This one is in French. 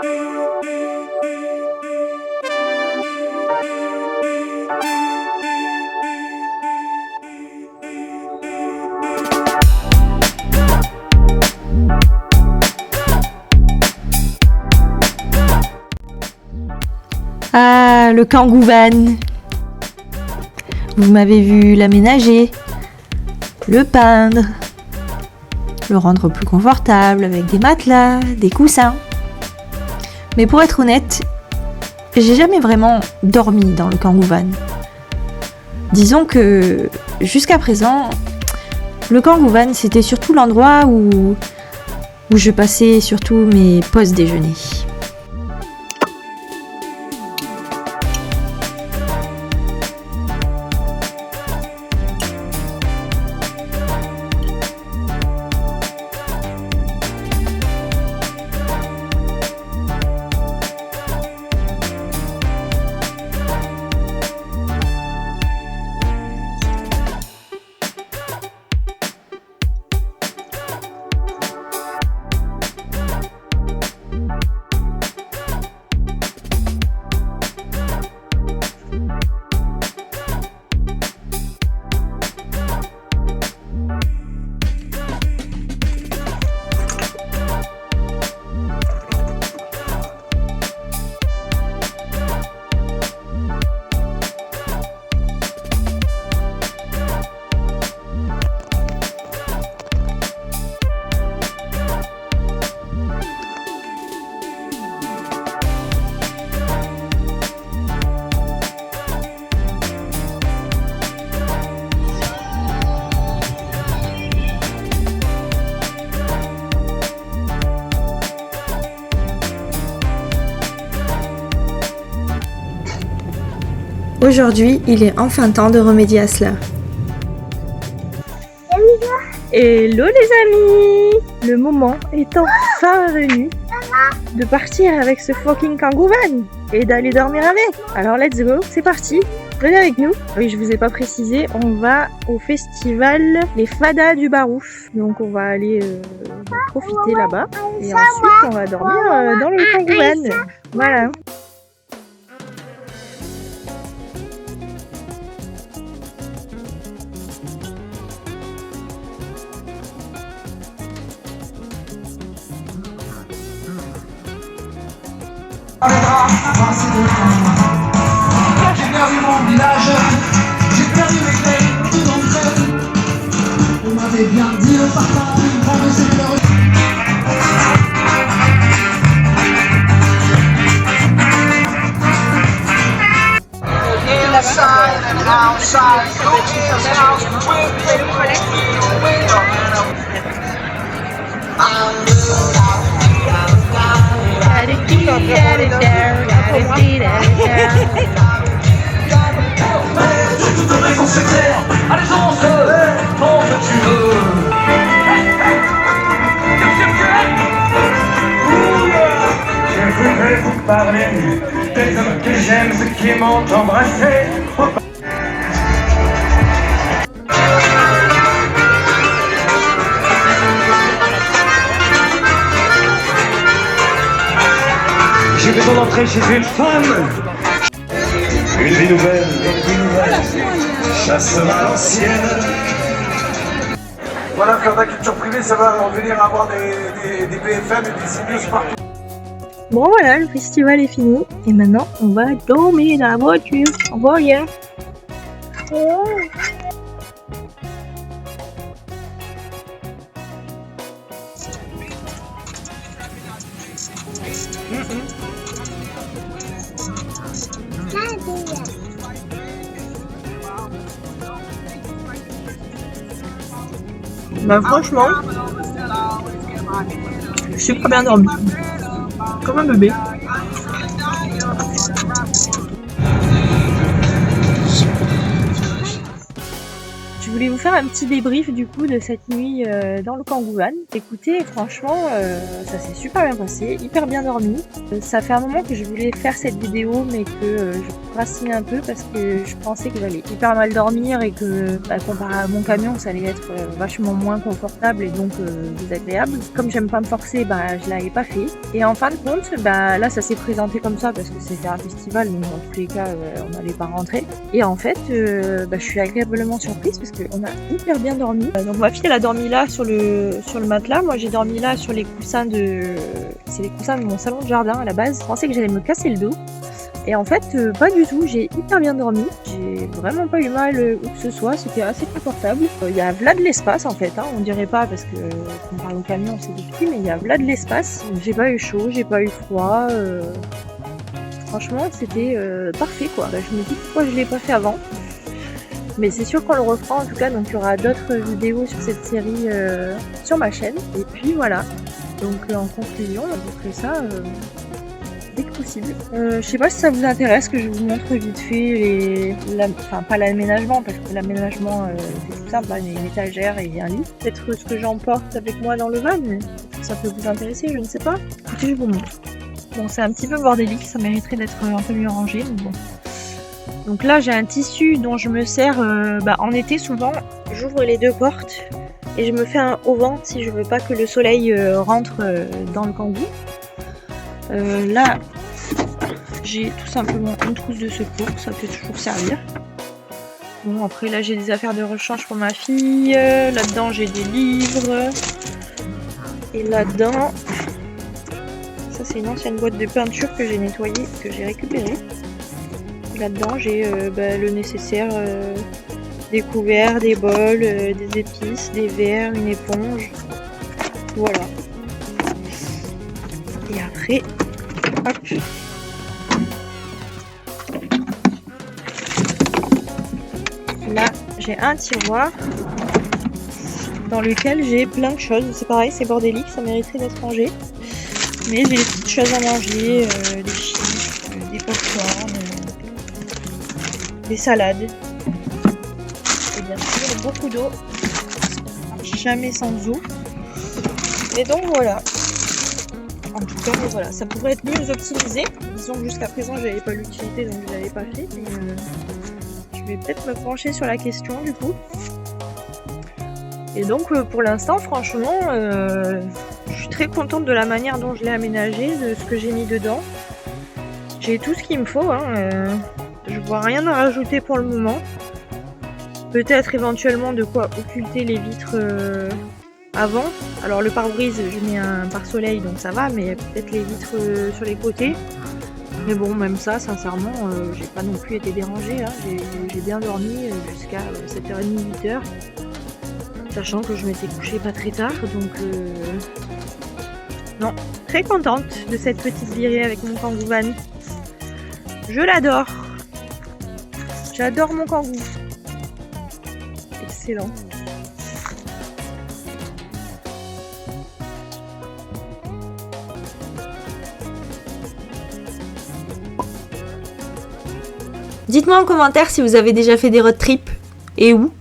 Ah, le Kangouvan. Vous m'avez vu l'aménager, le peindre, le rendre plus confortable avec des matelas, des coussins. Mais pour être honnête, j'ai jamais vraiment dormi dans le Kangouvan. Disons que jusqu'à présent, le Kangouvan c'était surtout l'endroit où je passais surtout mes pauses déjeuner. Aujourd'hui, il est enfin temps de remédier à cela. Hello les amis! Le moment est enfin venu de partir avec ce fucking Kangouvan et d'aller dormir avec. Alors let's go, c'est parti, venez avec nous. Oui, je vous ai pas précisé, on va au festival Les Fadas du Barouf. Donc on va aller profiter là-bas et ensuite on va dormir dans le Kangouvan. Voilà. J'ai perdu mon village, j'ai perdu mes clés, tout d'entre elles. On m'avait bien dit le partant, une grande c'est le inside and outside, go in and out, toute réponse est claire. Allez, on se tant que tu veux. Je voudrais vous parler des hommes que j'aime, ceux qui m'ont embrassé. J'ai besoin d'entrer chez une femme. Une vie nouvelle, chasse à l'ancienne. Voilà, faire de la culture privée, ça va revenir avoir des BFM et des CNews partout. Bon voilà, le festival est fini et maintenant on va dormir dans la voiture. Au revoir rien. Bah franchement, je suis pas bien dormi. Comme un bébé. je voulais vous faire un petit débrief du coup de cette nuit dans le Kangoo Van. Écoutez, franchement, ça s'est super bien passé, hyper bien dormi. Ça fait un moment que je voulais faire cette vidéo, mais que je procrastinais un peu parce que je pensais que j'allais hyper mal dormir et que comparé à mon camion, ça allait être vachement moins confortable et donc désagréable. Comme j'aime pas me forcer, je l'avais pas fait. Et en fin de compte, là ça s'est présenté comme ça parce que c'était un festival, donc dans tous les cas, on n'allait pas rentrer. Et en fait, je suis agréablement surprise parce qu'on a hyper bien dormi. Donc ma fille elle a dormi là sur le matelas, moi j'ai dormi là sur les coussins c'est les coussins de mon salon de jardin à la base. Je pensais que j'allais me casser le dos. Et en fait, pas du tout, j'ai hyper bien dormi. J'ai vraiment pas eu mal où que ce soit, c'était assez confortable. Il y a là de l'espace en fait, on dirait pas parce que quand on parle au camion c'est tout petit, mais il y a là de l'espace. J'ai pas eu chaud, j'ai pas eu froid. Franchement, c'était parfait quoi. Je me dis pourquoi je l'ai pas fait avant. Mais c'est sûr qu'on le refera en tout cas, donc il y aura d'autres vidéos sur cette série sur ma chaîne. Et puis voilà, donc en conclusion, on vous ferait ça dès que possible. Je sais pas si ça vous intéresse que je vous montre vite fait enfin pas l'aménagement, parce que l'aménagement c'est tout simple, il y a une étagère et un lit. Peut-être ce que j'emporte avec moi dans le van, mais ça peut vous intéresser, je ne sais pas. Écoutez, je vous montre. Bon, c'est un petit peu bordélique, ça mériterait d'être un peu mieux rangé, mais bon. Donc là j'ai un tissu dont je me sers en été souvent, j'ouvre les deux portes et je me fais un auvent si je veux pas que le soleil rentre dans le Kangoo. Là j'ai tout simplement une trousse de secours, ça peut toujours servir. Bon après là j'ai des affaires de rechange pour ma fille, là-dedans j'ai des livres et là-dedans, ça c'est une ancienne boîte de peinture que j'ai nettoyée, que j'ai récupérée. Là-dedans j'ai le nécessaire, des couverts, des bols, des épices, des verres, une éponge, voilà. Et après, hop, là j'ai un tiroir dans lequel j'ai plein de choses, c'est pareil, c'est bordélique, ça mériterait d'être rangé, mais j'ai des petites choses à manger, des chips, des popcorn, des salades, et bien sûr beaucoup d'eau, jamais sans eau. Et donc voilà, en tout cas voilà, ça pourrait être mieux optimisé. Disons que jusqu'à présent j'avais pas l'utilité donc je l'avais pas fait, mais je vais peut-être me pencher sur la question du coup. Et donc pour l'instant franchement je suis très contente de la manière dont je l'ai aménagé, de ce que j'ai mis dedans. J'ai tout ce qu'il me faut, je vois rien à rajouter pour le moment. Peut-être éventuellement de quoi occulter les vitres avant. Alors le pare-brise, je mets un pare-soleil donc ça va, mais peut-être les vitres sur les côtés. Mais bon, même ça, sincèrement, j'ai pas non plus été dérangée. J'ai bien dormi jusqu'à 7h30, 8h. Sachant que je m'étais couchée pas très tard, donc non, très contente de cette petite virée avec mon Kangoo Van. Je l'adore. J'adore mon Kangoo. Excellent. Dites-moi en commentaire si vous avez déjà fait des road trips et où.